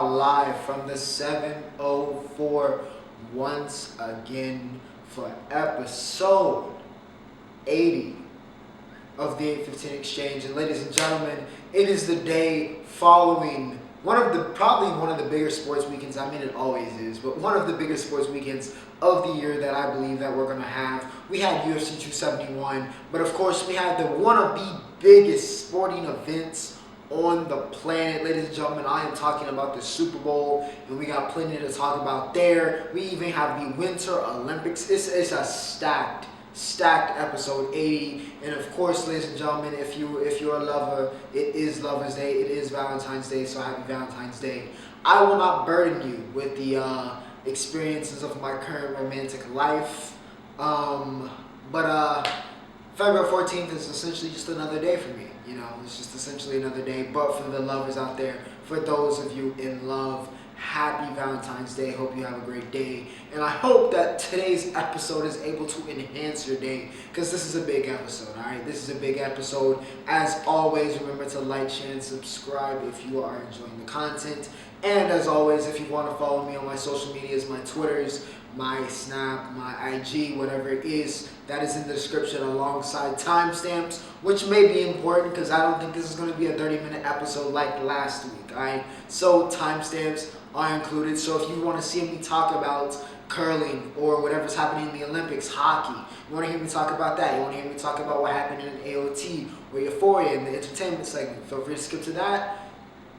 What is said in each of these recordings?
SuperBowl live from the 704 once again for episode 80 of the 815 Exchange. And ladies and gentlemen, it is the day following probably one of the bigger sports weekends. I mean, it always is, but one of the biggest sports weekends of the year that I believe that we're going to have. We had UFC 271, but of course we had one of the biggest sporting events on the planet. Ladies and gentlemen, I am talking about the Super Bowl, and we got plenty to talk about there. We even have the Winter Olympics. It's a stacked episode 80, and of course, ladies and gentlemen, if you're a lover, it is Lover's Day, it is Valentine's Day, so happy Valentine's Day. I will not burden you with the experiences of my current romantic life, but February 14th is essentially just another day for me. It's just essentially another day. But for the lovers out there, for those of you in love, happy Valentine's Day. Hope you have a great day. And I hope that today's episode is able to enhance your day, because this is a big episode, all right? This is a big episode. As always, remember to like, share, and subscribe if you are enjoying the content. And as always, if you want to follow me on my social medias, my Twitters, my Snap, my IG, whatever it is, that is in the description alongside timestamps, which may be important because I don't think this is going to be a 30-minute episode like last week, alright? So timestamps are included. So if you want to see me talk about curling or whatever's happening in the Olympics, hockey, you want to hear me talk about that, you want to hear me talk about what happened in AOT or Euphoria in the entertainment segment, feel free to skip to that.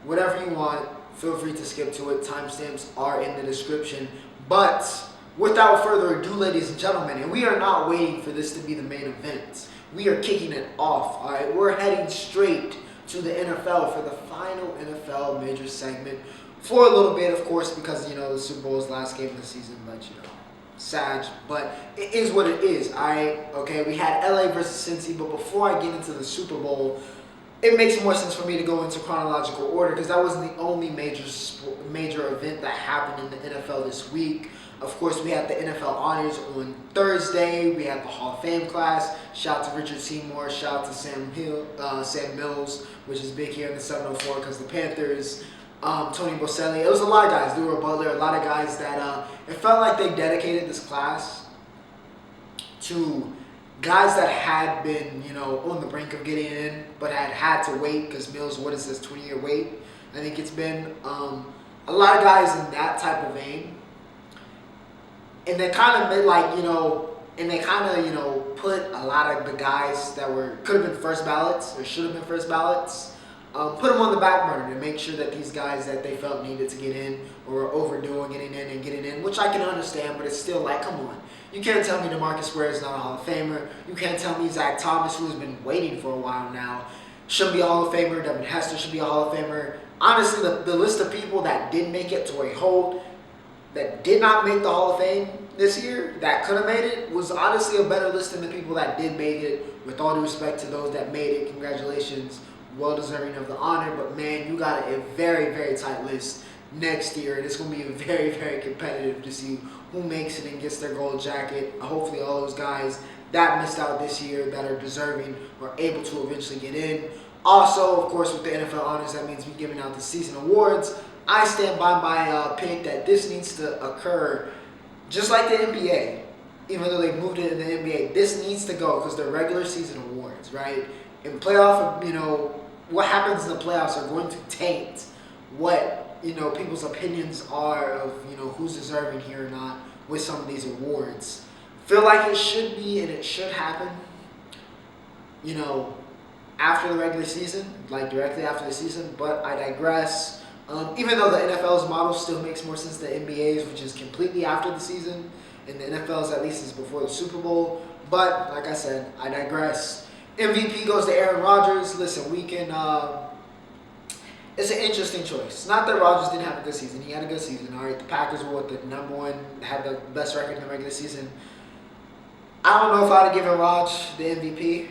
Whatever you want, feel free to skip to it. Timestamps are in the description. But without further ado, ladies and gentlemen, and we are not waiting for this to be the main event. We are kicking it off, all right? We're heading straight to the NFL for the final NFL major segment for a little bit, of course, because, the Super Bowl is the last game of the season, but, sad. But it is what it is, all right? Okay, we had LA versus Cincy, but before I get into the Super Bowl, it makes more sense for me to go into chronological order because that wasn't the only major event that happened in the NFL this week. Of course, we had the NFL honors on Thursday. We had the Hall of Fame class. Shout out to Richard Seymour. Shout out to Sam Mills, which is big here in the 704 because the Panthers, Tony Boselli. It was a lot of guys. Dewar Butler, a lot of guys that it felt like they dedicated this class to guys that had been, on the brink of getting in, but had to wait because Mills, what is this, 20-year wait? I think it's been a lot of guys in that type of vein. And they kind of put a lot of the guys that could have been first ballots or should have been first ballots, put them on the back burner to make sure that these guys that they felt needed to get in or were overdue getting in, which I can understand, but it's still like, come on. You can't tell me DeMarcus Ware is not a Hall of Famer. You can't tell me Zach Thomas, who's been waiting for a while now, shouldn't be a Hall of Famer. Devin Hester should be a Hall of Famer. Honestly, the list of people that didn't make it to a hold, that did not make the Hall of Fame this year, that could have made it, was honestly a better list than the people that did make it. With all due respect to those that made it, congratulations, well deserving of the honor. But man, you got a very, very tight list next year, and it's going to be very, very competitive to see who makes it and gets their gold jacket. Hopefully all those guys that missed out this year that are deserving are able to eventually get in. Also, of course, with the NFL honors, that means we're giving out the season awards. I stand by my pick that this needs to occur just like the NBA. Even though they moved it in the NBA, this needs to go because they're regular season awards, right? In playoff, what happens in the playoffs are going to taint what, people's opinions are of, who's deserving here or not with some of these awards. Feel like it should be and it should happen, after the regular season, like directly after the season, but I digress. Even though the NFL's model still makes more sense than NBA's, which is completely after the season, and the NFL's at least is before the Super Bowl. But like I said, I digress. MVP goes to Aaron Rodgers. Listen, we can. It's an interesting choice. Not that Rodgers didn't have a good season. He had a good season. All right, the Packers were the number one, had the best record in the regular season. I don't know if I'd have given Rog the MVP.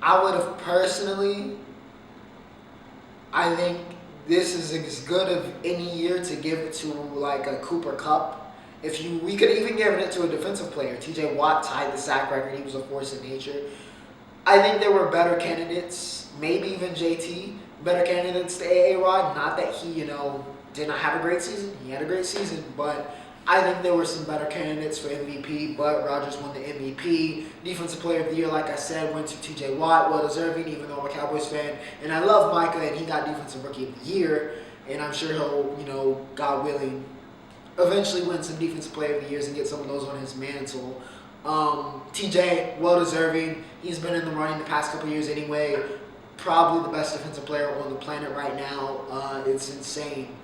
I would have personally. I think this is as good of any year to give it to like a Cooper Kupp. We could even give it to a defensive player. TJ Watt tied the sack record. He was a force of nature. I think there were better candidates, maybe even JT, better candidates to A-Rod. Not that he, did not have a great season. He had a great season, but I think there were some better candidates for MVP, but Rodgers won the MVP. Defensive Player of the Year, like I said, went to T.J. Watt, well deserving, even though I'm a Cowboys fan. And I love Micah, and he got Defensive Rookie of the Year. And I'm sure he'll, God willing, eventually win some Defensive Player of the Years and get some of those on his mantle. TJ, well deserving. He's been in the running the past couple years anyway. Probably the best defensive player on the planet right now. It's insane.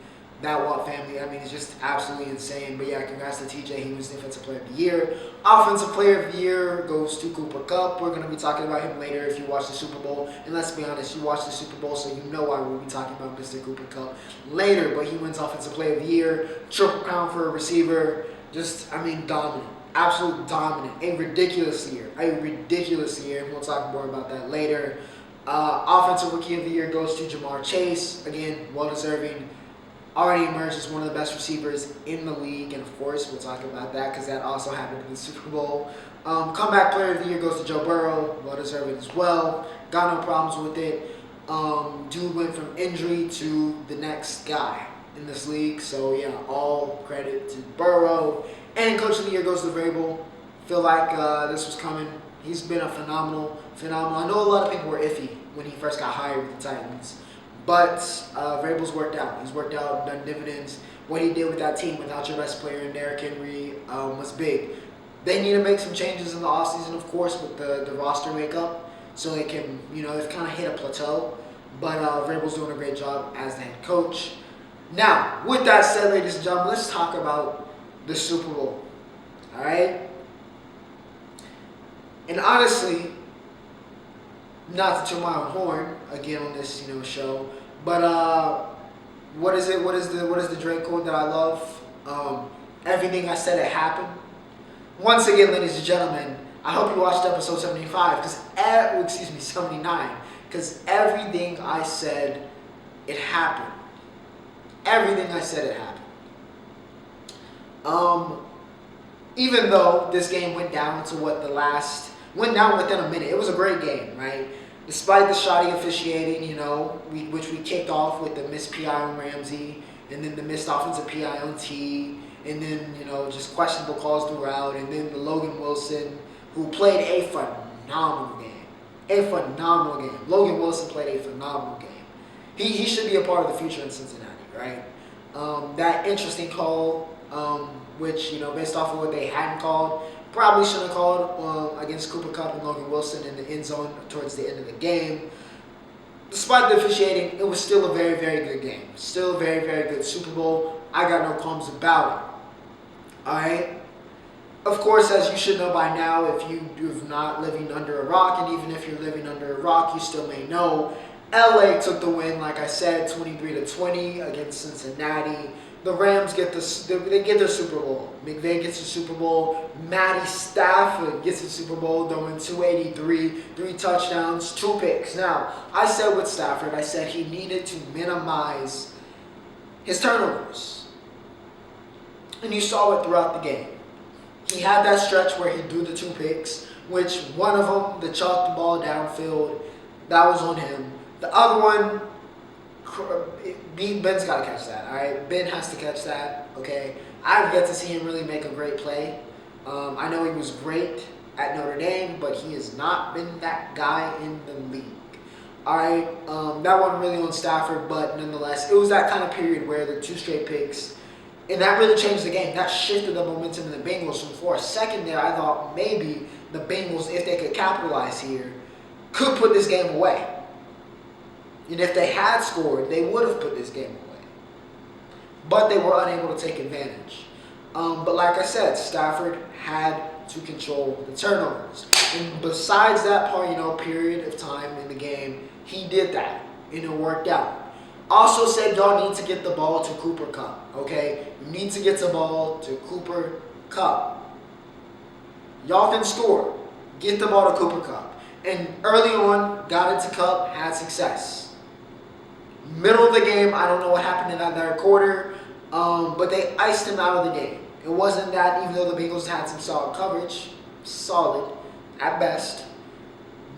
That Watt family, it's just absolutely insane. But yeah, congrats to TJ. He was Defensive Player of the Year. Offensive Player of the Year goes to Cooper Kupp. We're going to be talking about him later if you watch the Super Bowl. And let's be honest, you watch the Super Bowl, so you know why we'll be talking about Mr. Cooper Kupp later. But he wins Offensive Player of the Year. Triple crown for a receiver. Just, dominant. Absolute dominant. A ridiculous year. And we'll talk more about that later. Offensive Rookie of the Year goes to Jamar Chase. Again, well-deserving. Already emerged as one of the best receivers in the league. And, of course, we'll talk about that because that also happened in the Super Bowl. Comeback Player of the Year goes to Joe Burrow. Well-deserving as well. Got no problems with it. Dude went from injury to the next guy in this league. So, yeah, all credit to Burrow. And Coach of the Year goes to Vrabel. Feel like this was coming. He's been a phenomenal. I know a lot of people were iffy when he first got hired with the Titans. But Vrabel's worked out. He's worked out, done dividends. What he did with that team without your best player in Derrick Henry was big. They need to make some changes in the offseason, of course, with the roster makeup. So they can, they've kind of hit a plateau. But Vrabel's doing a great job as the head coach. Now, with that said, ladies and gentlemen, let's talk about the Super Bowl. All right? And honestly, not to toot my own horn again on this, show, but what is it? What is the Drake quote that I love? Everything I said it happened. Once again, ladies and gentlemen, I hope you watched episode 75 79, because everything I said it happened. Everything I said it happened. Even though this game went down to went down within a minute. It was a great game, right? Despite the shoddy officiating, which we kicked off with the missed PI on Ramsey, and then the missed offensive PI on T, and then, just questionable calls throughout, and then the Logan Wilson, who played a phenomenal game. Logan Wilson played a phenomenal game. He should be a part of the future in Cincinnati, right? That interesting call, which, based off of what they hadn't called, probably should have called against Cooper Kupp and Logan Wilson in the end zone towards the end of the game. Despite the officiating, it was still a very, very good game. Still a very, very good Super Bowl. I got no qualms about it. All right? Of course, as you should know by now, if you are not living under a rock, and even if you're living under a rock, you still may know, LA took the win, like I said, 23-20 against Cincinnati. The Rams get their Super Bowl. McVay gets the Super Bowl. Matty Stafford gets the Super Bowl, throwing 283, 3 touchdowns, 2 picks. Now, I said with Stafford, I said he needed to minimize his turnovers. And you saw it throughout the game. He had that stretch where he threw the 2 picks, which one of them, the chalked the ball downfield, that was on him. The other one, Ben's got to catch that, all right? Ben has to catch that, okay? I've yet to see him really make a great play. I know he was great at Notre Dame, but he has not been that guy in the league. All right, that wasn't really on Stafford, but nonetheless, it was that kind of period where the 2 straight picks, and that really changed the game. That shifted the momentum in the Bengals. So for a second there, I thought maybe the Bengals, if they could capitalize here, could put this game away. And if they had scored, they would have put this game away. But they were unable to take advantage. But like I said, Stafford had to control the turnovers. And besides that part, period of time in the game, he did that. And it worked out. Also said y'all need to get the ball to Cooper Kupp. Okay? You need to get the ball to Cooper Kupp. Y'all can score. Get the ball to Cooper Kupp. And early on, got it to Kupp, had success. Middle of the game, I don't know what happened in that third quarter, but they iced him out of the game. It wasn't that, even though the Bengals had some solid coverage, solid at best,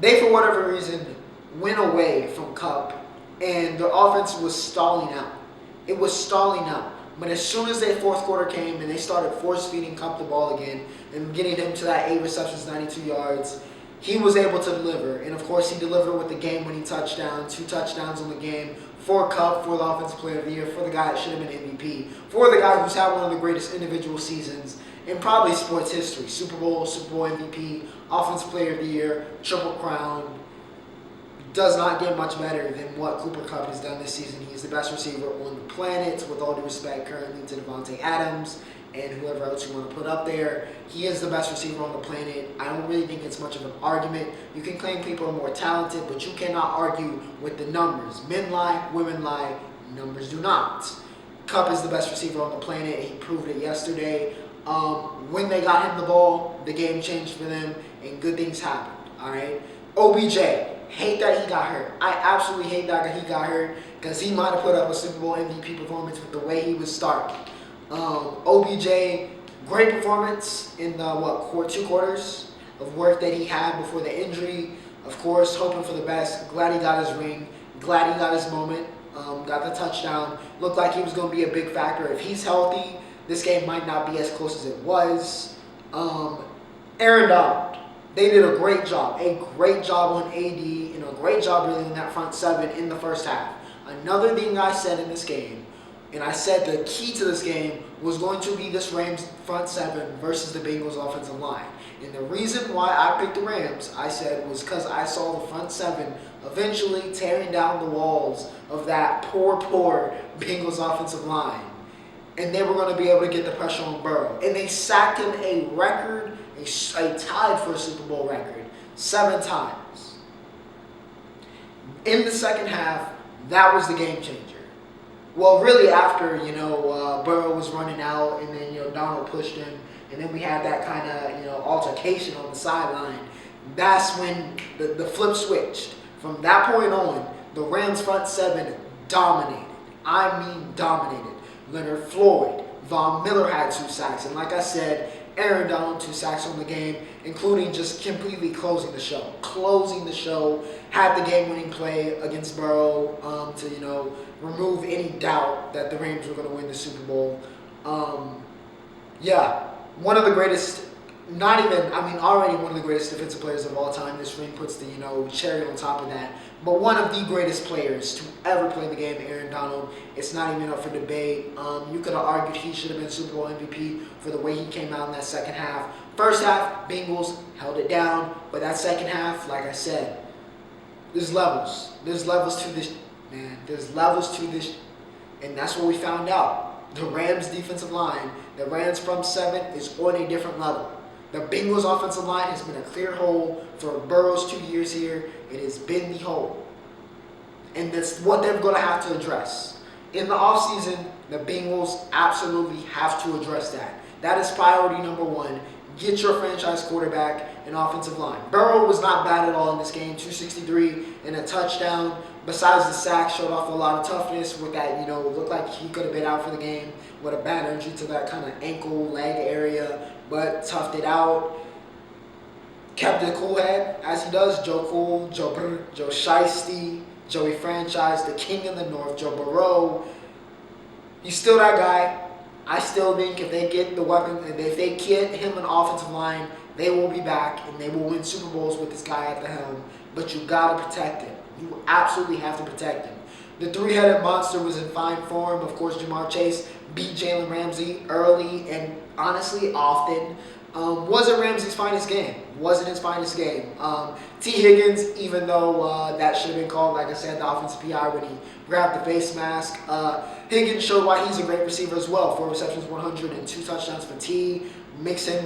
they, for whatever reason, went away from Kupp and the offense was stalling out. It was stalling out. But as soon as their fourth quarter came and they started force-feeding Kupp the ball again and getting him to that 8 receptions, 92 yards, he was able to deliver. And, of course, he delivered with the game-winning touchdown, 2 touchdowns on the game for Kupp, for the Offensive Player of the Year, for the guy that should have been MVP, for the guy who's had one of the greatest individual seasons in probably sports history. Super Bowl MVP, Offensive Player of the Year, Triple Crown. Does not get much better than what Cooper Kupp has done this season. He's the best receiver on the planet, with all due respect currently to Devontae Adams and whoever else you want to put up there. He is the best receiver on the planet. I don't really think it's much of an argument. You can claim people are more talented, but you cannot argue with the numbers. Men lie, women lie, numbers do not. Kupp is the best receiver on the planet. He proved it yesterday. When they got him the ball, the game changed for them, and good things happened. All right, OBJ. Hate that he got hurt. I absolutely hate that he got hurt because he might have put up a Super Bowl MVP performance with the way he was starting. OBJ, great performance in the 2 quarters of work that he had before the injury. Of course, hoping for the best. Glad he got his ring. Glad he got his moment. Got the touchdown. Looked like he was going to be a big factor. If he's healthy, this game might not be as close as it was. Aaron Donald. They did a great job on AD, and a great job really in that front 7 in the first half. Another thing I said in this game, and I said the key to this game was going to be this Rams front 7 versus the Bengals offensive line. And the reason why I picked the Rams, I said, was because I saw the front 7 eventually tearing down the walls of that poor Bengals offensive line. And they were going to be able to get the pressure on Burrow. And they sacked him a record, a tied for a Super Bowl record, 7 times. In the second half, that was the game changer. Well, really after, Burrow was running out and then, Donald pushed him. And then we had that kind of, altercation on the sideline. That's when the flip switched. From that point on, the Rams front 7 dominated. I mean dominated. Leonard Floyd, Von Miller had 2 sacks. And like I said, Aaron Donald 2 sacks on the game, including just completely closing the show. Had the game-winning play against Burrow to, remove any doubt that the Rams were going to win the Super Bowl. One of the greatest, already one of the greatest defensive players of all time. This ring puts the, cherry on top of that. But one of the greatest players to ever play the game, Aaron Donald. It's not even up for debate. You could have argued he should have been Super Bowl MVP for the way he came out in that second half. First half, Bengals held it down. But that second half, like I said, there's levels. There's levels to this, man. There's levels to this. And that's what we found out. The Rams defensive line, the Rams front 7 is on a different level. The Bengals offensive line has been a clear hole for Burrow's 2 years here. It has been the hole. And that's what they're going to have to address. In the offseason, the Bengals absolutely have to address that. That is priority number 1. Get your franchise quarterback and offensive line. Burrow was not bad at all in this game. 263 and a touchdown. Besides the sack, showed off a lot of toughness with that, looked like he could have been out for the game with a bad injury to that kind of ankle, leg area, but toughed it out. Kept the cool head, as he does. Joe Cool, Joe Brr, Joe Shiesty, Joey Franchise, the king in the north, Joe Burrow. He's still that guy. I still think if they get the weapon, and if they get him an offensive line, they will be back and they will win Super Bowls with this guy at the helm. But you gotta protect him. You absolutely have to protect him. The 3-headed monster was in fine form. Of course, Jamar Chase beat Jalen Ramsey early and honestly often. Wasn't Ramsey's finest game. Wasn't his finest game. T. Higgins, even though that should have been called, like I said, the offensive PI when he grabbed the face mask. Higgins showed why he's a great receiver as well. 4 receptions, 100, and 2 touchdowns for T. Mixon,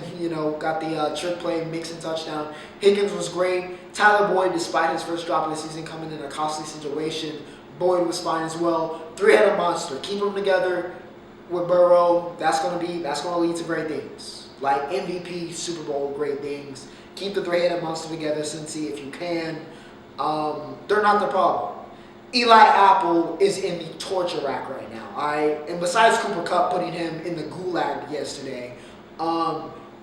got the trick play, Mixon touchdown. Higgins was great. Tyler Boyd, despite his first drop of the season coming in a costly situation, Boyd was fine as well. 3-headed monster. Keep them together with Burrow. That's gonna lead to great things. Like MVP, Super Bowl, great things. Keep the 3-headed monster together, Cincy, if you can. They're not the problem. Eli Apple is in the torture rack right now. And besides Cooper Kupp putting him in the gulag yesterday,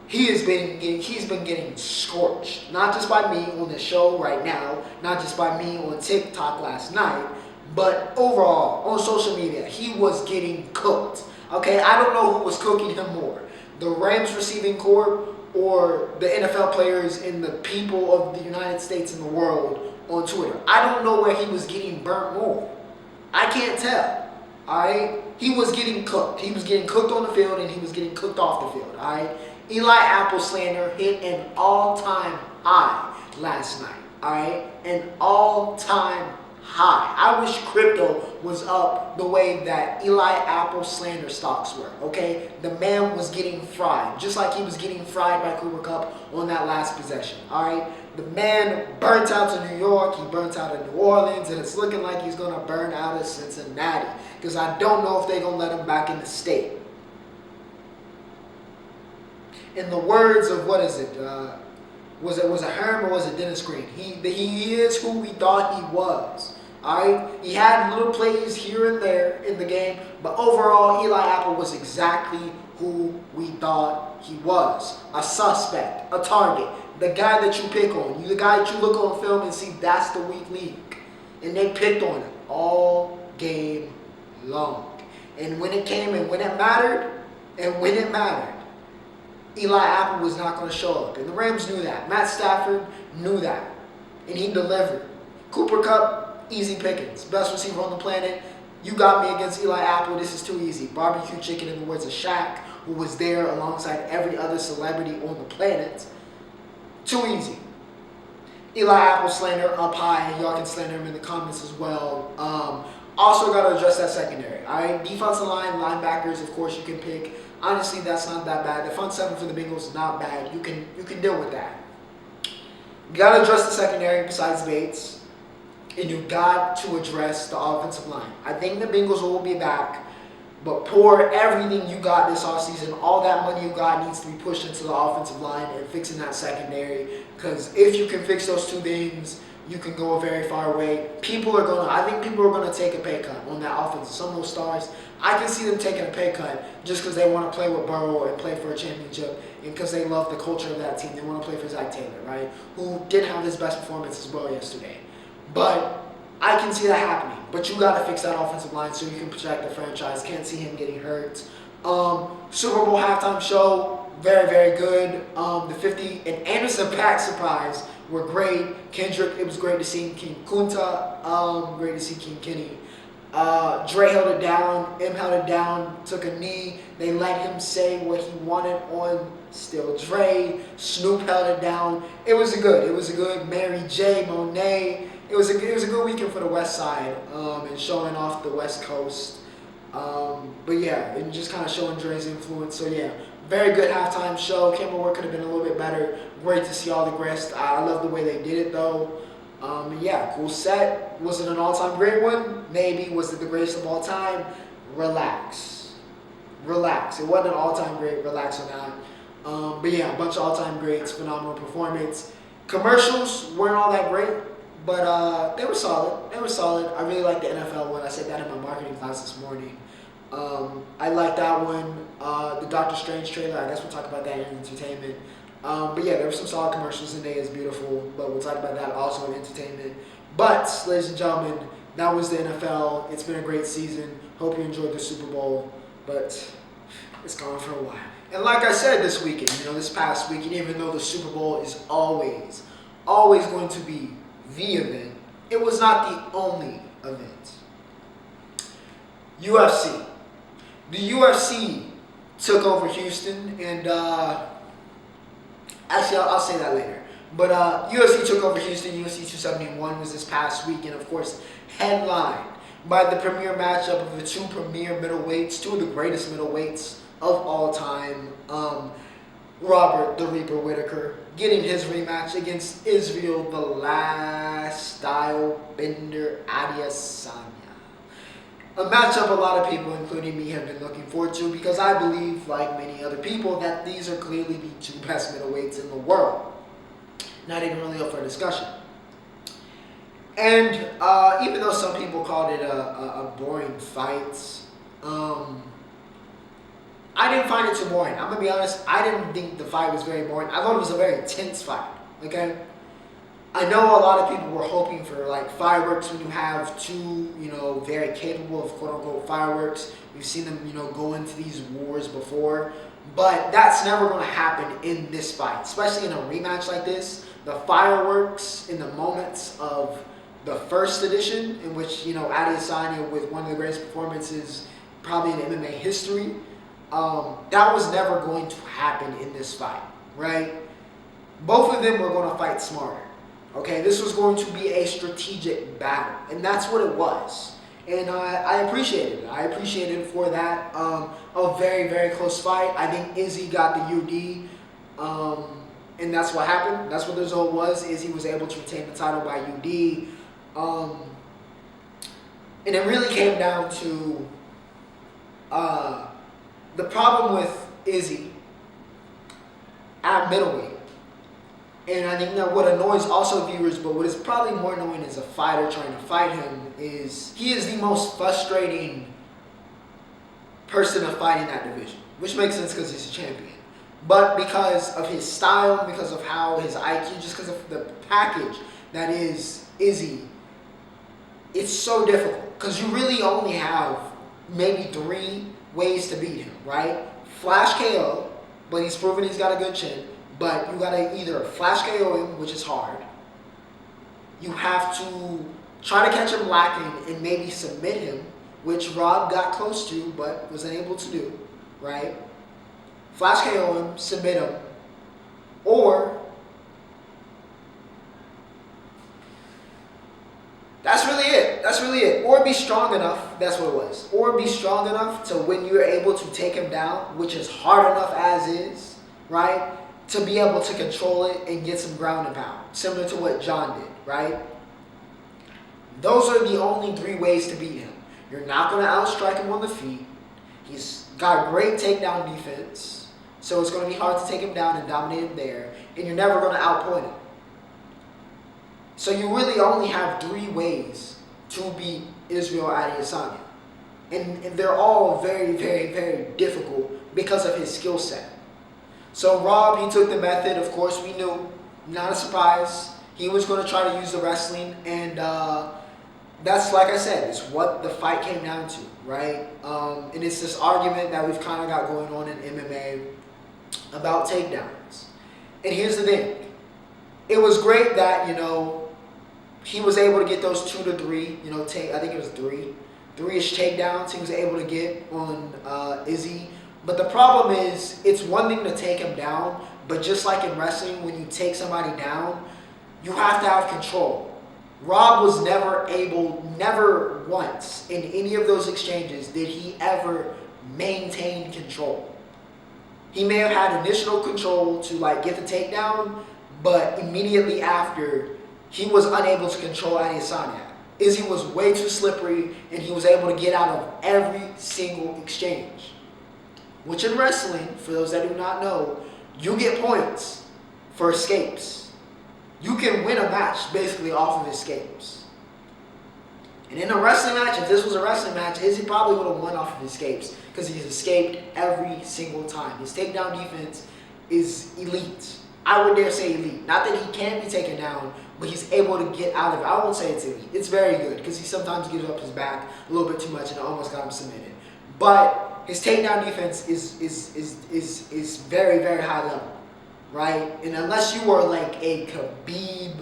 he's been getting scorched. Not just by me on the show right now, not just by me on TikTok last night, But overall, on social media, he was getting cooked. Okay, I don't know who was cooking him more, the Rams receiving corps or the NFL players and the people of the United States and the world on Twitter. I don't know where he was getting burnt more. I can't tell. Alright? He was getting cooked. He was getting cooked on the field and he was getting cooked off the field. Alright? Eli Apple slander hit an all-time high last night. Alright? An all-time high. I wish crypto was up the way that Eli Apple slander stocks were. Okay? The man was getting fried. Just like he was getting fried by Kupp on that last possession. Alright? The man burnt out to New York, he burnt out of New Orleans, and it's looking like he's going to burn out of Cincinnati. Because I don't know if they're going to let him back in the state. In the words of, what is it? Was it Herm or was it Dennis Green? He is who we thought he was. Alright? He had little plays here and there in the game, but overall, Eli Apple was exactly who we thought he was. A suspect, a target. The guy that you pick on. The guy that you look on film and see that's the weak link. And they picked on him all game long. And when it came and when it mattered, Eli Apple was not going to show up. And the Rams knew that. Matt Stafford knew that. And he delivered. Cooper Kupp, easy pickings. Best receiver on the planet. You got me against Eli Apple. This is too easy. Barbecue chicken in the words of Shaq, who was there alongside every other celebrity on the planet. Too easy. Eli Apple slander up high. Y'all can slander him in the comments as well. Also got to address that secondary. All right, defensive line, linebackers, of course you can pick. Honestly, that's not that bad. The front seven for the Bengals is not bad. You can deal with that. You got to address the secondary besides Bates, and you got to address the offensive line. I think the Bengals will be back. But pour everything you got this offseason, all that money you got needs to be pushed into the offensive line and fixing that secondary. Because if you can fix those two things, you can go a very far way. I think people are going to take a pay cut on that offense. Some of those stars, I can see them taking a pay cut just because they want to play with Burrow and play for a championship. And because they love the culture of that team. They want to play for Zach Taylor, right? Who didn't have his best performance as well yesterday. But I can see that happening. But you got to fix that offensive line so you can protect the franchise. Can't see him getting hurt. Super Bowl halftime show, very, very good. The 50 and Anderson .Paak surprise were great. Kendrick, it was great to see King Kunta. Great to see King Kenny. Dre held it down. M held it down. Took a knee. They let him say what he wanted on Still Dre. Snoop held it down. It was a good Mary J. Monet. It was a good weekend for the West Side and showing off the West Coast. But yeah, and just kind of showing Dre's influence. So yeah, very good halftime show. Camera work could have been a little bit better. Great to see all the guests. I love the way they did it though. Yeah, cool set. Was it an all-time great one? Maybe. Was it the greatest of all time? Relax. It wasn't an all-time great. Relax on that. But yeah, a bunch of all-time greats. Phenomenal performance. Commercials weren't all that great. But they were solid. I really like the NFL one. I said that in my marketing class this morning. I like that one. The Doctor Strange trailer, I guess we'll talk about that in entertainment. But yeah, there were some solid commercials in there. It's beautiful. But we'll talk about that also in entertainment. But, ladies and gentlemen, that was the NFL. It's been a great season. Hope you enjoyed the Super Bowl. But it's gone for a while. And like I said this weekend, this past weekend, even though the Super Bowl is always going to be the event, it was not the only event. UFC. The UFC took over Houston, and actually I'll say that later. But UFC took over Houston. UFC 271 was this past week, and of course headlined by the premier matchup of the two premier middleweights, two of the greatest middleweights of all time. Robert the Reaper Whittaker getting his rematch against Israel the Last Stylebender Adesanya. A matchup a lot of people, including me, have been looking forward to because I believe, like many other people, that these are clearly the two best middleweights in the world. Not even really up for discussion. And even though some people called it a boring fight, I didn't find it too boring. I'm going to be honest, I didn't think the fight was very boring. I thought it was a very tense fight, okay? I know a lot of people were hoping for like fireworks when you have two, very capable of quote unquote fireworks. We've seen them, go into these wars before, but that's never going to happen in this fight, especially in a rematch like this. The fireworks in the moments of the first edition, in which Adesanya with one of the greatest performances probably in MMA history, that was never going to happen in this fight, right? Both of them were going to fight smarter. Okay, this was going to be a strategic battle, and that's what it was. And I appreciated it. I appreciated it for that. A very, very close fight. I think Izzy got the UD, and that's what happened. That's what the result was. Izzy was able to retain the title by UD. And it really came down to the problem with Izzy at middleweight. And I think that what annoys also viewers, but what is probably more annoying as a fighter trying to fight him, is he is the most frustrating person to fight in that division. Which makes sense because he's a champion. But because of his style, because of how his IQ, just because of the package that is Izzy, it's so difficult. Because you really only have maybe 3 ways to beat him, right? Flash KO, but he's proven he's got a good chin. But you gotta either flash KO him, which is hard. You have to try to catch him lacking and maybe submit him, which Rob got close to but was unable to do, right? Flash KO him, submit him, or that's really it. That's really it. Or be strong enough, that's what it was. Or be strong enough to when you're able to take him down, which is hard enough as is, right? To be able to control it and get some ground and pound, similar to what John did, right? Those are the only 3 ways to beat him. You're not going to outstrike him on the feet. He's got great takedown defense, so it's going to be hard to take him down and dominate him there, and you're never going to outpoint him. So you really only have 3 ways to beat Israel Adesanya, and they're all very, very, very difficult because of his skill set. So Rob, he took the method. Of course, we knew, not a surprise. He was going to try to use the wrestling, and that's, like I said, it's what the fight came down to, right? And it's this argument that we've kind of got going on in MMA about takedowns. And here's the thing. It was great that, he was able to get those 2 to 3, I think it was 3-ish takedowns he was able to get on Izzy. But the problem is, it's one thing to take him down, but just like in wrestling, when you take somebody down, you have to have control. Rob was never once in any of those exchanges did he ever maintain control. He may have had initial control to get the takedown, but immediately after, he was unable to control Adesanya. Izzy was way too slippery, and he was able to get out of every single exchange. Which in wrestling, for those that do not know, you get points for escapes. You can win a match basically off of escapes. And in a wrestling match, if this was a wrestling match, Izzy probably would have won off of escapes because he's escaped every single time. His takedown defense is elite. I would dare say elite. Not that he can't be taken down, but he's able to get out of it. I won't say it's elite. It's very good because he sometimes gives up his back a little bit too much and it almost got him submitted. But his takedown defense is very, very high level, right? And unless you are like a Khabib,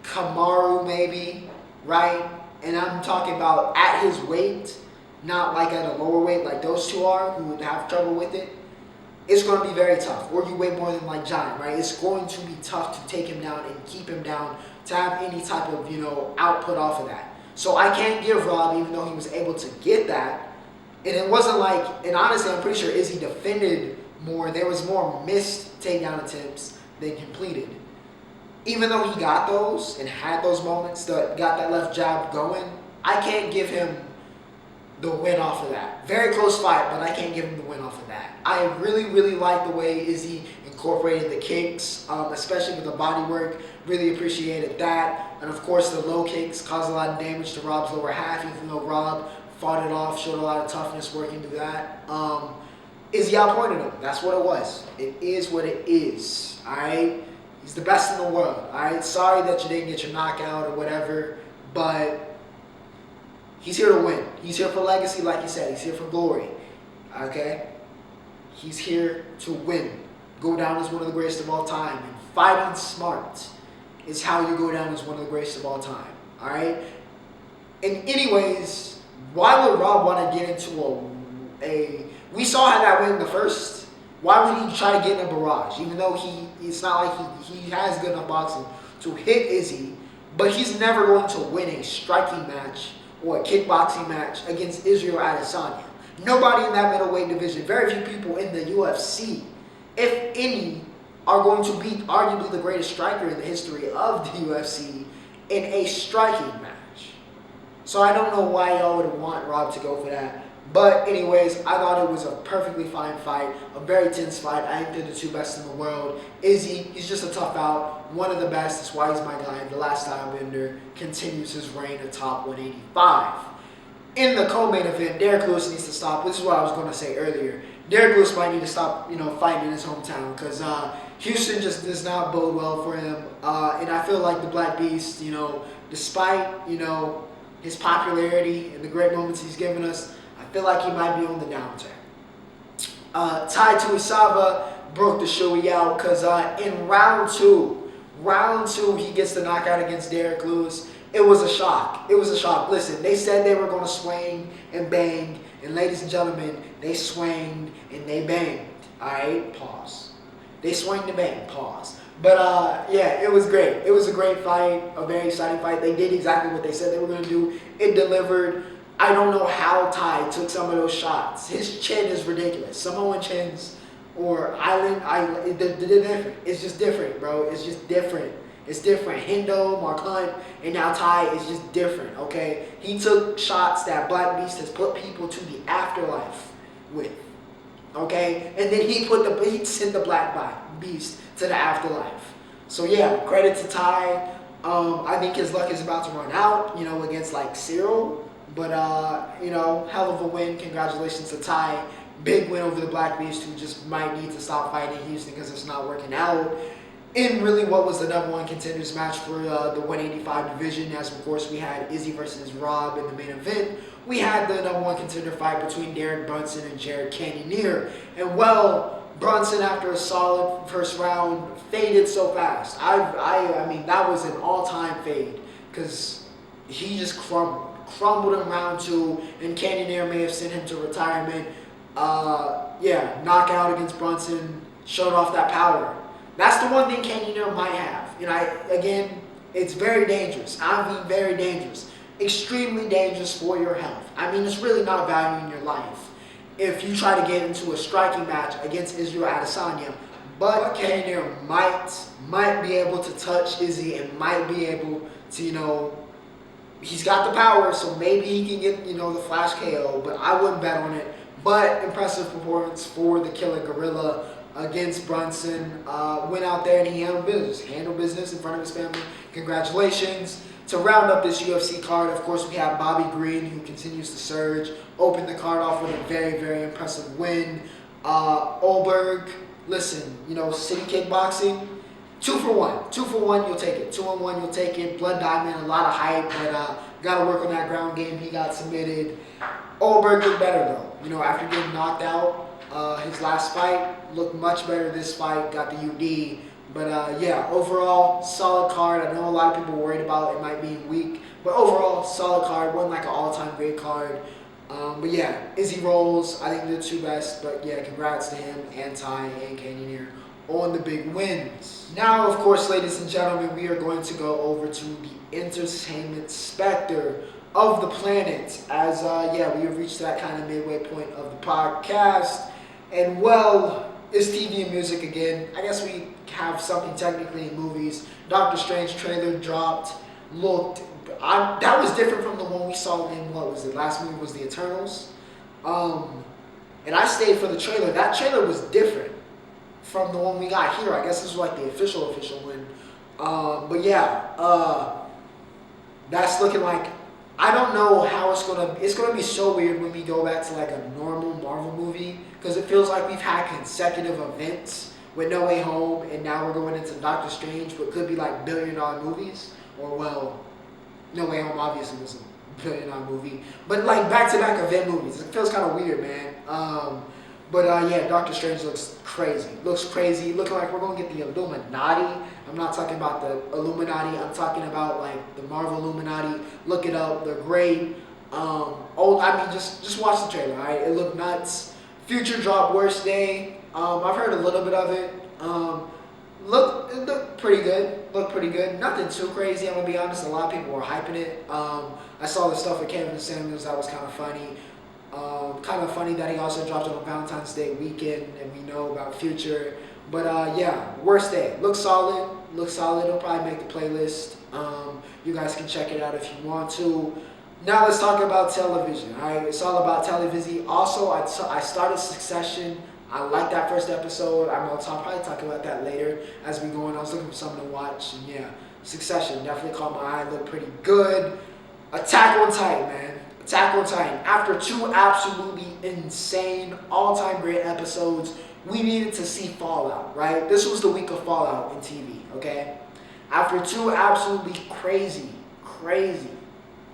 Kamaru maybe, right? And I'm talking about at his weight, not like at a lower weight like those two are, who would have trouble with it. It's going to be very tough. Or you weigh more than like Giant, right? It's going to be tough to take him down and keep him down to have any type of, output off of that. So I can't give Rob, even though he was able to get that. And it wasn't and honestly, I'm pretty sure Izzy defended more. There was more missed takedown attempts than completed. Even though he got those and had those moments that got that left jab going, I can't give him the win off of that. Very close fight, but I can't give him the win off of that. I really, really like the way Izzy incorporated the kicks, especially with the body work. Really appreciated that. And of course, the low kicks caused a lot of damage to Rob's lower half, even though Rob fought it off, showed a lot of toughness working through that. Izzy outpointed him. That's what it was. It is what it is. All right? He's the best in the world. All right. Sorry that you didn't get your knockout or whatever, but he's here to win. He's here for legacy, like you said. He's here for glory. Okay. He's here to win. Go down as one of the greatest of all time. And fighting smart is how you go down as one of the greatest of all time. All right. And anyways, why would Rob want to get into a? We saw how that went in the first. Why would he try to get in a barrage? Even though it's not like he has good enough boxing to hit Izzy, but he's never going to win a striking match or a kickboxing match against Israel Adesanya. Nobody in that middleweight division, very few people in the UFC, if any, are going to beat arguably the greatest striker in the history of the UFC in a striking match. So I don't know why y'all would want Rob to go for that. But anyways, I thought it was a perfectly fine fight, a very tense fight. I think they're the two best in the world. Izzy, he's just a tough out, one of the best. That's why he's my guy. The Last Stylebender continues his reign atop 185. In the co-main event, Derrick Lewis needs to stop. This is what I was going to say earlier. Derrick Lewis might need to stop, fighting in his hometown because Houston just does not bode well for him. And I feel like the Black Beast, despite, his popularity and the great moments he's given us, I feel like he might be on the downturn. Tai Tuivasa broke the shoey out because in round two, he gets the knockout against Derrick Lewis. It was a shock. Listen, they said they were going to swing and bang, and ladies and gentlemen, they swanged and they banged. All right, pause. They swanged and banged, pause. But yeah, it was great. It was a great fight, a very exciting fight. They did exactly what they said they were going to do. It delivered. I don't know how Tai took some of those shots. His chin is ridiculous. Samoan chins or they're different. It's just different, bro. It's just different. It's different. Hendo, Mark Hunt, and now Tai is just different, okay? He took shots that Black Beast has put people to the afterlife with, okay? And then he sent the Black Beast to the afterlife. So yeah, credit to Tai. I think his luck is about to run out, against like Cyril. But, hell of a win. Congratulations to Tai. Big win over the Black Beast, who just might need to stop fighting in Houston because it's not working out. In really what was the number one contenders match for the 185 division, as of course we had Izzy versus Rob in the main event. We had the number one contender fight between Derek Brunson and Jared Cannonier. And Brunson, after a solid first round, faded so fast. I mean, that was an all-time fade because he just crumbled in round two, and Cannonier may have sent him to retirement. Knockout against Brunson, showed off that power. That's the one thing Cannonier might have. It's very dangerous. I mean, very dangerous. Extremely dangerous for your health. I mean, it's really not valuing your life if you try to get into a striking match against Israel Adesanya. But Cannonier might be able to touch Izzy and might be able to, he's got the power, so maybe he can get, the flash KO, but I wouldn't bet on it. But impressive performance for the Killer Gorilla against Brunson. Went out there and he handled business in front of his family. Congratulations. To round up this UFC card, of course, we have Bobby Green, who continues to surge. Opened the card off with a very, very impressive win. Olberg, listen, city kickboxing. 2 for 1. 2 for 1, you'll take it. 2-on-1, you'll take it. Blood Diamond, a lot of hype, but got to work on that ground game. He got submitted. Olberg did better, though. After getting knocked out, his last fight looked much better this fight. Got the UD. But, overall, solid card. I know a lot of people worried about it might be weak. But overall, solid card. Wasn't like an all-time great card. Izzy rolls. I think they're the two best. But, congrats to him and Tai and Cannonier on the big wins. Now, of course, ladies and gentlemen, we are going to go over to the entertainment specter of the planet. As, we have reached that kind of midway point of the podcast. And, it's TV and music again. I guess we have something technically in movies. Doctor Strange trailer dropped. That was different from the one we saw in, last movie was The Eternals. And I stayed for the trailer. That trailer was different from the one we got here. I guess this was like the official one. That's looking like, I don't know how it's gonna be so weird when we go back to like a normal Marvel movie, because it feels like we've had consecutive events with No Way Home, and now we're going into Doctor Strange, what could be like billion-dollar movies, or well, No Way Home obviously was a billion-dollar movie, but like back-to-back event movies. It feels kind of weird, man. But yeah, Doctor Strange looks crazy. Looking like we're going to get the Illuminati. I'm not talking about the Illuminati. I'm talking about like the Marvel Illuminati. Look it up. They're great. Just watch the trailer, alright? It looked nuts. Future drop Worst Day. I've heard a little bit of it. It looked pretty good. Nothing too crazy, I'm gonna be honest. A lot of people were hyping it. I saw the stuff with Kevin Samuels, that was kind of funny. Kind of funny that he also dropped it on Valentine's Day weekend, and we know about Future. But yeah, Worst Day. Looks solid. It'll probably make the playlist. You guys can check it out if you want to. Now let's talk about television. Alright, it's all about television. Also, I started Succession. I like that first episode. I'll probably talk about that later as we go on. I was looking for something to watch, and yeah, Succession definitely caught my eye. Looked pretty good. Attack on Titan, man. Attack on Titan. After 2 absolutely insane, all-time great episodes, we needed to see Fallout, right? This was the week of Fallout in TV, okay? After 2 absolutely crazy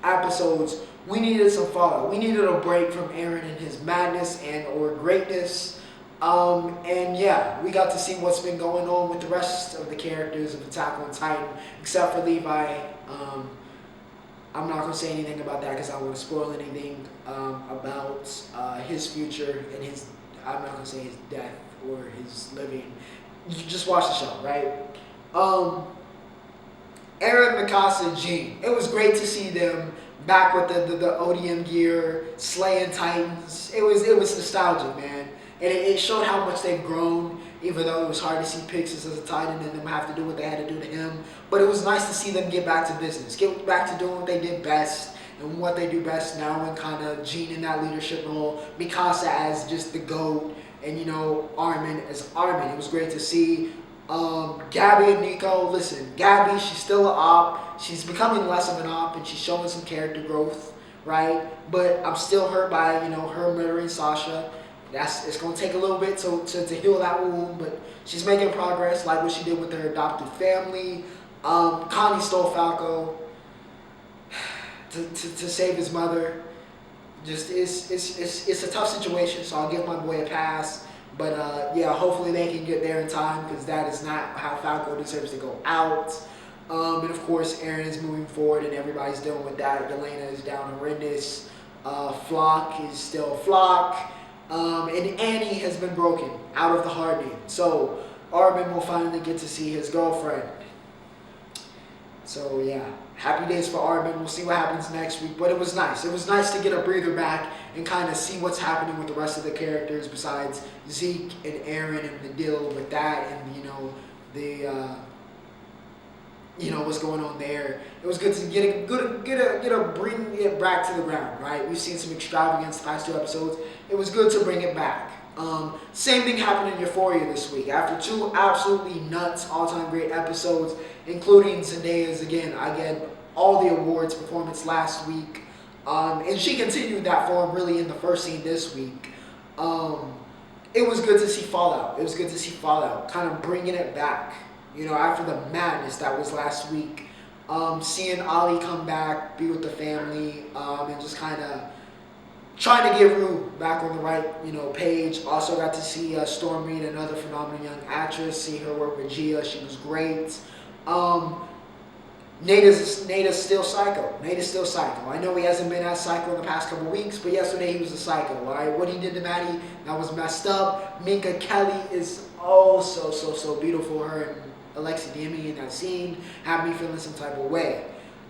episodes, we needed some Fallout. We needed a break from Aaron and his madness or greatness. And yeah, we got to see what's been going on with the rest of the characters of Attack on Titan, except for Levi. I'm not going to say anything about that because I don't want to spoil anything about his future and I'm not going to say his death or his living. You just watch the show, right? Aaron, Mikasa, Jean. It was great to see them back with the ODM gear, slaying Titans. It was nostalgic, man. And it showed how much they've grown, even though it was hard to see Pixis as a Titan and them have to do what they had to do to him. But it was nice to see them get back to business, get back to doing what they did best and what they do best now, and kind of Jean in that leadership role, Mikasa as just the GOAT, and Armin as Armin. It was great to see. Gabby and Nico, listen, Gabby, she's still an op. She's becoming less of an op, and she's showing some character growth, right? But I'm still hurt by, her murdering Sasha. It's going to take a little bit to heal that wound, but she's making progress, like what she did with her adopted family. Connie stole Falco to save his mother. Just it's a tough situation, so I'll give my boy a pass. But yeah, hopefully they can get there in time, because that is not how Falco deserves to go out. And of course, Aaron is moving forward, and everybody's dealing with that. Yelena is down horrendous. Flock is still Flock. And Annie has been broken out of the Hardening. So Armin will finally get to see his girlfriend. So yeah, happy days for Armin. We'll see what happens next week. But it was nice. It was nice to get a breather back and kind of see what's happening with the rest of the characters besides Zeke and Aaron, and the deal with that, and what's going on there. It was good to bring it back to the ground, right? We've seen some extravagance the past 2 episodes. It was good to bring it back. Same thing happened in Euphoria this week. After 2 absolutely nuts, all-time great episodes, including Zendaya's, again, I get all the awards performance last week. And she continued that form really in the first scene this week. It was good to see Fallout. Kind of bringing it back. After the madness that was last week, seeing Ollie come back, be with the family, and just kind of trying to get Rue back on the right, page. Also got to see Storm Reed, another phenomenal young actress, see her work with Gia. She was great. Nada's still psycho. I know he hasn't been as psycho in the past couple weeks, but yesterday he was a psycho, all right? What he did to Maddie, that was messed up. Minka Kelly is so beautiful. Her and Alexi Demi in that scene had me feeling some type of way.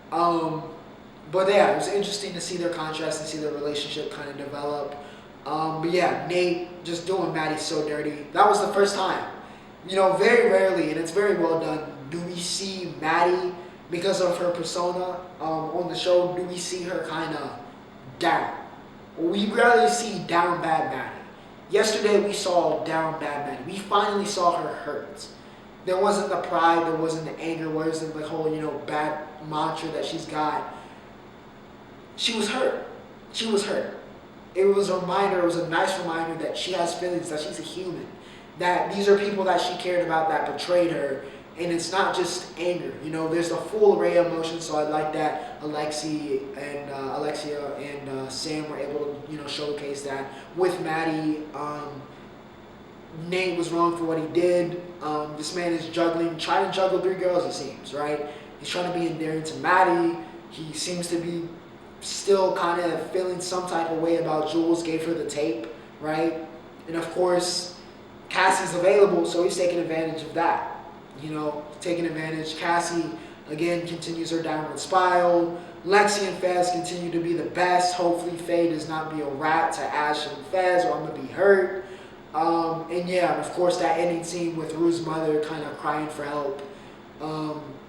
But yeah, it was interesting to see their contrast and see their relationship kind of develop. But yeah, Nate just doing Maddie so dirty. That was the first time. Very rarely, and it's very well done, do we see Maddie, because of her persona on the show, do we see her kind of down? We rarely see down bad Maddie. Yesterday we saw down bad Maddie. We finally saw her hurt. There wasn't the pride, there wasn't the anger, wasn't the whole, bad mantra that she's got. She was hurt. It was a reminder, it was a nice reminder that she has feelings, that she's a human. that these are people that she cared about that betrayed her. And it's not just anger, there's a full array of emotions. So I like that Alexia and Sam were able to, showcase that with Maddie. Nate was wrong for what he did. This man is trying to juggle 3 girls, it seems, right? He's trying to be endearing to Maddie. He seems to be still kind of feeling some type of way about Jules, gave her the tape, right? And of course, Cassie's available, so he's taking advantage of that. Taking advantage. Cassie, again, continues her downward spiral. Lexi and Fez continue to be the best. Hopefully, Faye does not be a rat to Ash and Fez, or I'm going to be hurt. And of course, that ending scene with Rue's mother kind of crying for help.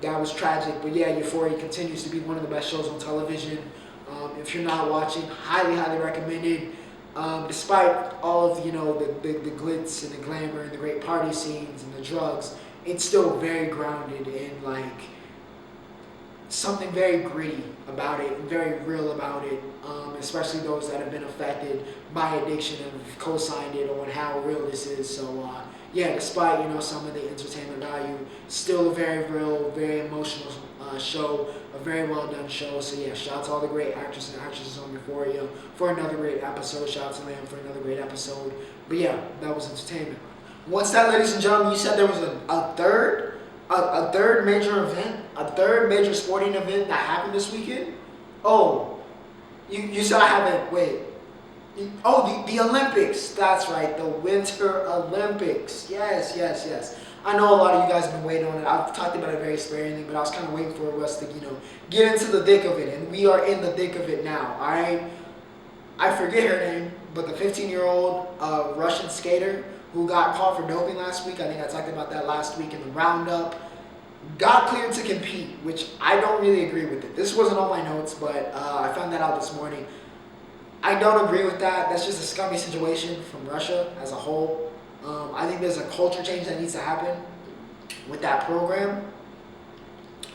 That was tragic. But Euphoria continues to be one of the best shows on television. If you're not watching, highly, highly recommended. Despite all of, the glitz and the glamour and the great party scenes and the drugs, it's still very grounded in, something very gritty about it and very real about it, especially those that have been affected by addiction and have co-signed it on how real this is. So, despite, some of the entertainment value, still a very real, very emotional show, a very well done show. So, shout out to all the great actors and actresses on Euphoria for another great episode. Shout out to Liam for another great episode. But, that was entertainment. What's that, ladies and gentlemen? You said there was a third major event, a third major sporting event that happened this weekend? Oh, you said I haven't, wait. The Olympics. That's right, the Winter Olympics. Yes. I know a lot of you guys have been waiting on it. I've talked about it very sparingly, but I was kind of waiting for us to, get into the thick of it. And we are in the thick of it now, all right? I forget her name, but the 15-year-old Russian skater who got caught for doping last week, I think I talked about that last week in the Roundup, got cleared to compete, which I don't really agree with it. This wasn't on my notes, but I found that out this morning. I don't agree with that. That's just a scummy situation from Russia as a whole. I think there's a culture change that needs to happen with that program.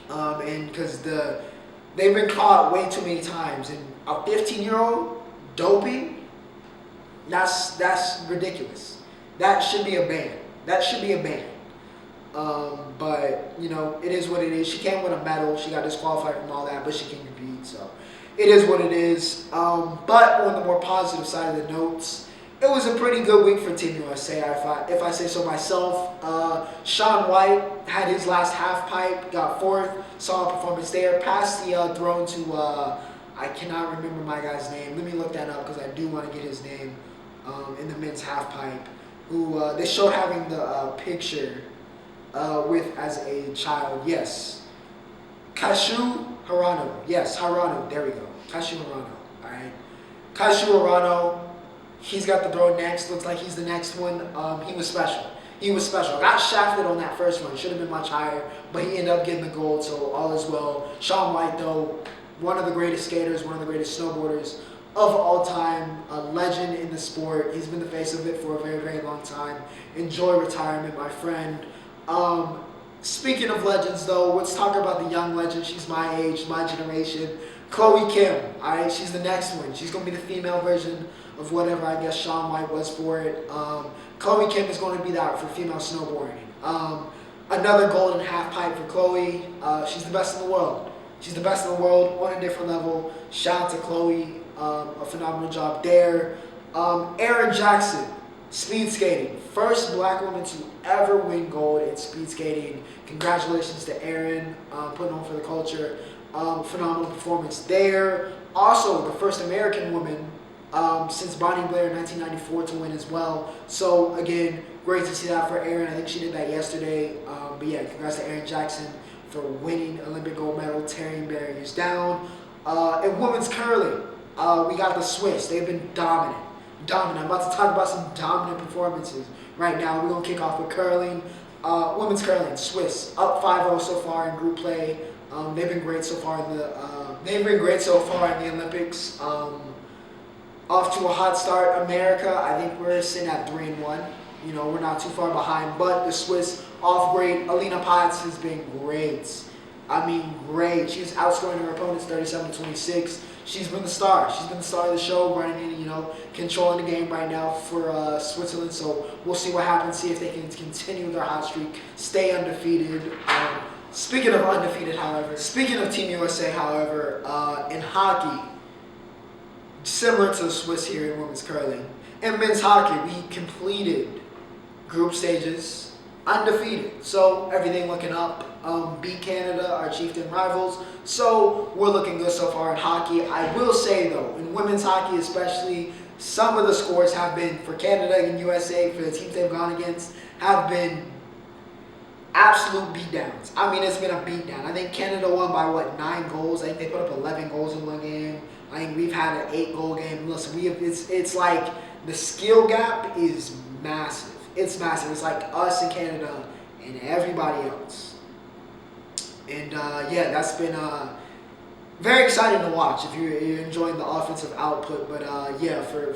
And because they've been caught way too many times. And a 15-year-old doping, that's ridiculous. That should be a ban. But, it is what it is. She can't win a medal. She got disqualified from all that, but she can compete. So it is what it is. But on the more positive side of the notes, it was a pretty good week for Team USA, if I say so myself. Shaun White had his last half pipe, got 4th, solid performance there. Passed the throne to, I cannot remember my guy's name. Let me look that up because I do want to get his name in the men's half pipe. Who they showed having the picture with as a child. Yes. Kashu Harano. Yes, Harano. There we go. Kashu Harano. All right. Kashu Harano. He's got the throne next. Looks like he's the next one. He was special. Got shafted on that first one. Should have been much higher, but he ended up getting the gold, so all is well. Shaun White, though, one of the greatest skaters, one of the greatest snowboarders of all time, a legend in the sport. He's been the face of it for a very, very long time. Enjoy retirement, my friend. Speaking of legends, though, let's talk about the young legend. She's my age, my generation. Chloe Kim, all right? She's the next one. She's going to be the female version of whatever I guess Shaun White was for it. Chloe Kim is going to be that for female snowboarding. Another golden half pipe for Chloe. She's the best in the world. On a different level. Shout out to Chloe. A phenomenal job there. Erin Jackson, speed skating. First black woman to ever win gold in speed skating. Congratulations to Erin, putting on for the culture. Phenomenal performance there. Also, the first American woman since Bonnie Blair in 1994 to win as well. So, again, great to see that for Erin. I think she did that yesterday. But congrats to Erin Jackson for winning Olympic gold medal, tearing barriers down. In women's curling, we got the Swiss. They've been dominant. I'm about to talk about some dominant performances right now. We're going to kick off with curling. Women's curling, Swiss, up 5-0 so far in group play. They've been great so far in the Olympics. Off to a hot start. America, I think we're sitting at 3-1. We're not too far behind, but the Swiss off great. Alina Potts has been great. I mean, great. She's outscoring her opponents 37-26. She's been the star. She's been the star of the show, running, controlling the game right now for Switzerland. So we'll see what happens. See if they can continue their hot streak, stay undefeated. Speaking of undefeated, however, speaking of Team USA, however, in hockey, similar to the Swiss here in women's curling, in men's hockey, we completed group stages undefeated. So everything looking up. Beat Canada, our chieftain rivals. So we're looking good so far in hockey. I will say though, in women's hockey especially, some of the scores have been, for Canada and USA, for the teams they've gone against, have been absolute beatdowns. I mean, it's been a beatdown. I think Canada won by 9 goals. I think they put up 11 goals in one game. I think we've had an 8-goal game. Listen, it's like the skill gap is massive. It's massive. It's like us in Canada and everybody else. And that's been very exciting to watch if you're enjoying the offensive output. But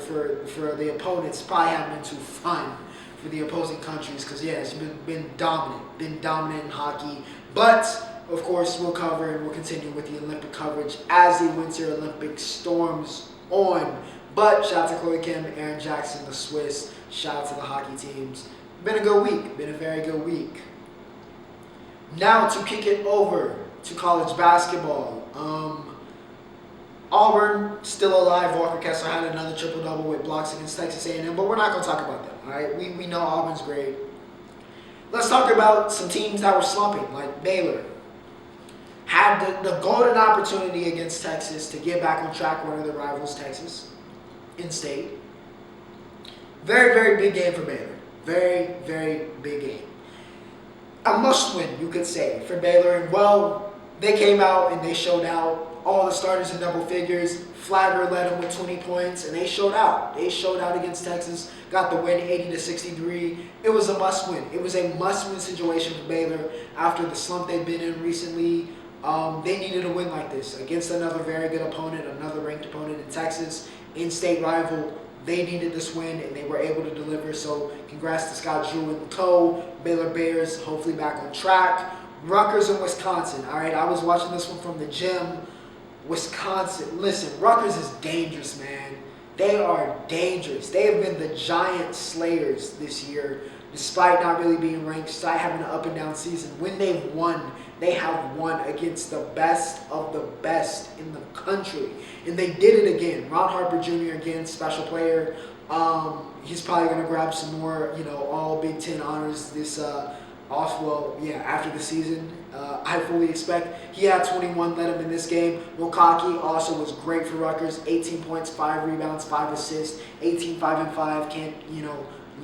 for the opponents, probably haven't been too fun for the opposing countries because it's been dominant in hockey. But of course, we'll cover and we'll continue with the Olympic coverage as the Winter Olympics storms on. But shout out to Chloe Kim, Aaron Jackson, the Swiss. Shout out to the hockey teams. Been a good week. Been a very good week. Now to kick it over to college basketball. Auburn still alive. Walker Kessler had another triple-double with blocks against Texas A&M, but we're not going to talk about that. All right, we know Auburn's great. Let's talk about some teams that were slumping, like Baylor. Had the golden opportunity against Texas to get back on track, one of their rivals, Texas, in-state. Very, very big game for Baylor. Very, very big game. A must-win, you could say, for Baylor. And, well, they came out and they showed out. All the starters in double figures. Flagler led them with 20 points, and they showed out. They showed out against Texas, got the win 80-63. It was a must-win. It was a must-win situation for Baylor after the slump they've been in recently. They needed a win like this against another very good opponent, another ranked opponent in Texas, in-state rival. They needed this win, and they were able to deliver. So congrats to Scott Drew and co. Baylor Bears, hopefully back on track. Rutgers and Wisconsin. All right, I was watching this one from the gym. Wisconsin. Listen, Rutgers is dangerous, man. They are dangerous. They have been the giant slayers this year, despite not really being ranked, despite having an up-and-down season. When they've won, they have won against the best of the best in the country. And they did it again. Ron Harper Jr., again, special player. He's probably going to grab some more, all Big Ten honors this after the season. I fully expect. He had 21, led him in this game. Wilcocky also was great for Rutgers. 18 points, 5 rebounds, 5 assists, 18, 5, and 5. Can't,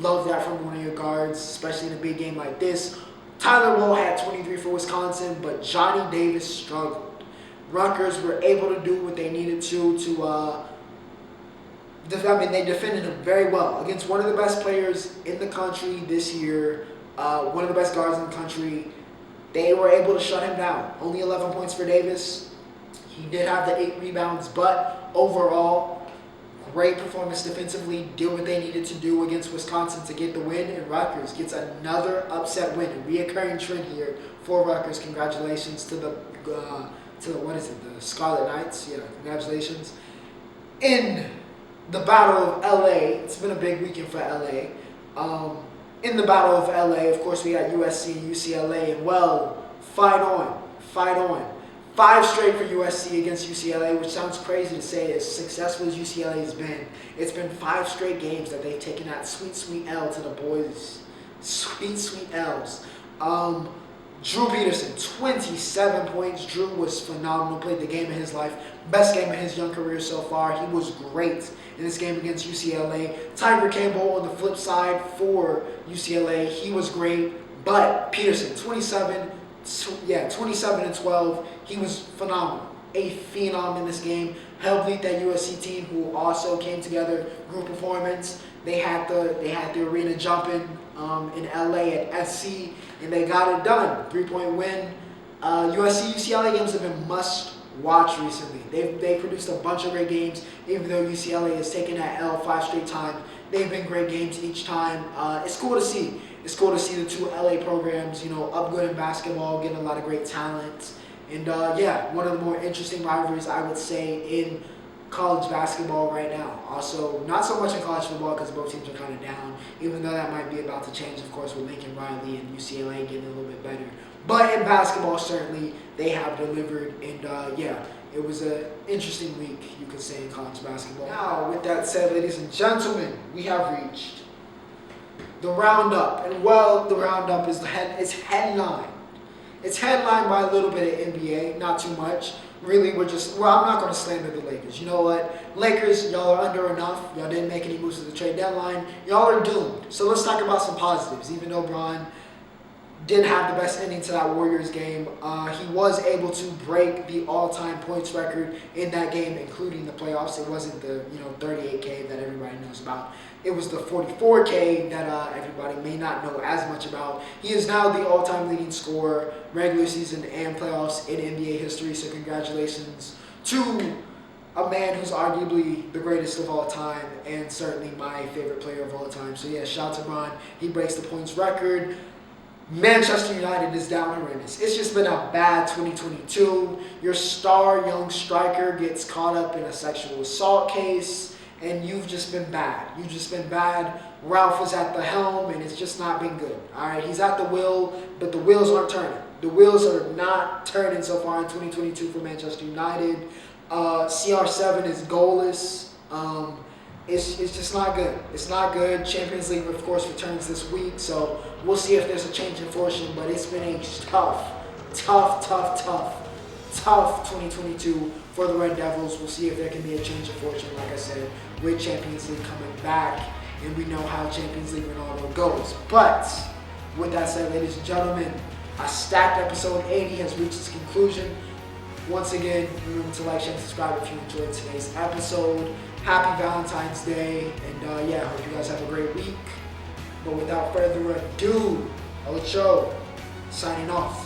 love that from one of your guards, especially in a big game like this. Tyler Wohl had 23 for Wisconsin, but Johnny Davis struggled. Rutgers were able to do what they needed to they defended him very well against one of the best players in the country this year, one of the best guards in the country. They were able to shut him down. Only 11 points for Davis. He did have the 8 rebounds, but overall, great performance defensively. Did what they needed to do against Wisconsin to get the win, and Rutgers gets another upset win. A reoccurring trend here for Rutgers. Congratulations to the Scarlet Knights. Yeah, congratulations. In the Battle of LA, it's been a big weekend for LA. In the Battle of LA, of course, we got USC and UCLA, and fight on. 5 straight for USC against UCLA, which sounds crazy to say. As successful as UCLA has been, it's been 5 straight games that they've taken that sweet, sweet L to the boys. Sweet, sweet L's. Drew Peterson, 27 points. Drew was phenomenal, played the game of his life. Best game of his young career so far. He was great in this game against UCLA. Tiger Campbell on the flip side for UCLA. He was great, but Peterson, 27 and 12. He was phenomenal. A phenom in this game. Helped lead that USC team, who also came together. Group performance. They had the arena jumping in LA at SC, and they got it done. 3-point win. USC UCLA games have been must-watch recently. They've produced a bunch of great games, even though UCLA has taken that L 5 straight time. They've been great games each time. It's cool to see. It's cool to see the 2 LA programs, up good in basketball, getting a lot of great talent. And yeah, one of the more interesting rivalries, I would say, in college basketball right now. Also, not so much in college football because both teams are kind of down, even though that might be about to change, of course, with Lincoln Riley and UCLA getting a little bit better. But in basketball, certainly, they have delivered. And yeah, it was an interesting week, you could say, in college basketball. Now, with that said, ladies and gentlemen, we have reached the Roundup. And well, the Roundup is it's headlined. It's headlined by a little bit of NBA, not too much. Really, I'm not going to slander the Lakers. You know what? Lakers, y'all are under enough. Y'all didn't make any moves at the trade deadline. Y'all are doomed. So let's talk about some positives. Even though Bron didn't have the best ending to that Warriors game, he was able to break the all-time points record in that game, including the playoffs. It wasn't the 38K that everybody knows about. It was the 44K that everybody may not know as much about. He is now the all-time leading scorer, regular season and playoffs in NBA history. So congratulations to a man who's arguably the greatest of all time and certainly my favorite player of all time. So yeah, shout out to Bron. He breaks the points record. Manchester United is down horrendous. It's just been a bad 2022. Your star young striker gets caught up in a sexual assault case, and you've just been bad. You've just been bad. Ralph is at the helm, and it's just not been good. All right, he's at the wheel, but the wheels aren't turning. The wheels are not turning so far in 2022 for Manchester United. CR7 is goalless. It's just not good. It's not good. Champions League, of course, returns this week, so we'll see if there's a change in fortune, but it's been a tough 2022 for the Red Devils. We'll see if there can be a change in fortune, like I said, with Champions League coming back, and we know how Champions League Ronaldo goes. But with that said, ladies and gentlemen, a stacked episode 80 has reached its conclusion. Once again, remember to like, share, and subscribe if you enjoyed today's episode. Happy Valentine's Day, and yeah, I hope you guys have a great week. But without further ado, Ocho, signing off.